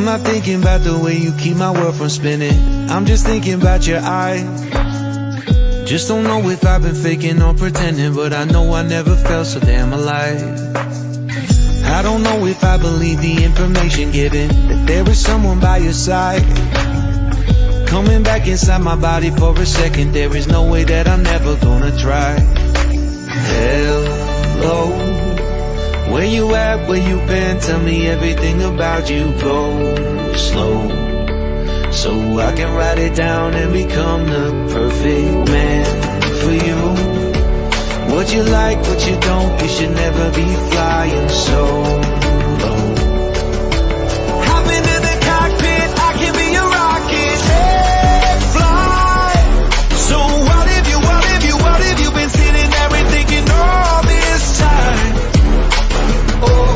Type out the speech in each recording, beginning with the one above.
not thinking about the way you keep my world from spinning. I'm just thinking about your eyes. Just don't know if I've been faking or pretending, but I know I never felt so damn alive. I don't know if I believe the information given, that there is someone by your side, coming back inside my body for a second. There is no way that I'm never gonna try. Hello, where you at, where you been? Tell me everything about you. Go slow, so I can write it down and become the perfect man for you. What you like, what you don't, you should never be flying so low. Hop into the cockpit, I can be a rocket. Hey, fly. So what if you been sitting there and thinking all this time? Oh,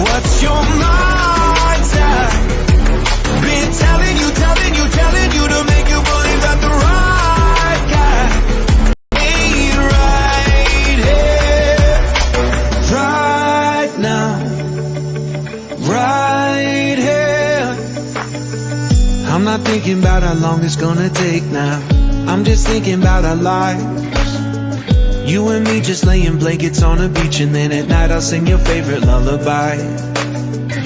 what's your mind's at? Been telling you to make you believe that the right guy ain't right here, right now, right here. I'm not thinking about how long it's gonna take now. I'm just thinking about our lives. You and me just laying blankets on a beach, and then at night I'll sing your favorite lullaby.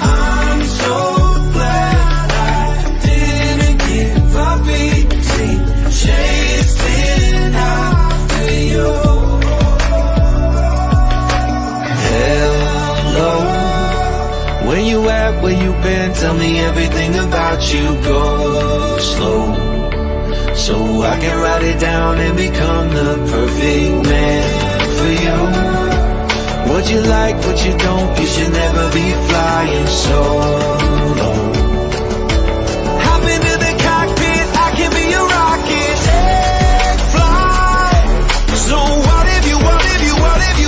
I'm so glad I didn't give up easy, chasing after you. Hello, where you at, where you been? Tell me everything about you. Go slow, so I can write it down and become the perfect man for you. What you like, what you don't, you should never be flying so low. Hop into the cockpit, I can be a rocket. Hey, fly. So what if you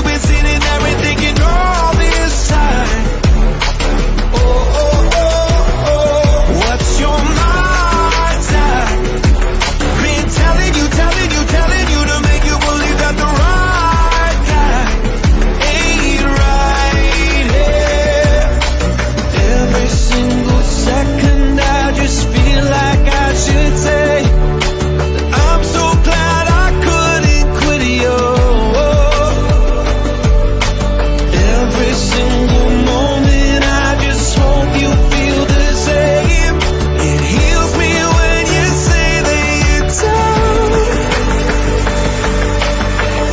been sitting there and thinking all this time? Oh, what's your mind's at? Been telling you to make you believe that the right guy ain't right here. Every single second I just feel like I should say that I'm so glad I couldn't quit you. Every single moment I just hope you feel the same. It heals me when you say that you're done.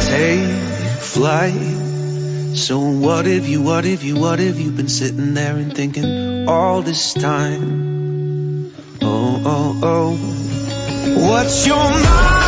Take flight. So what if you been sitting there and thinking all this time? Oh, what's your mind?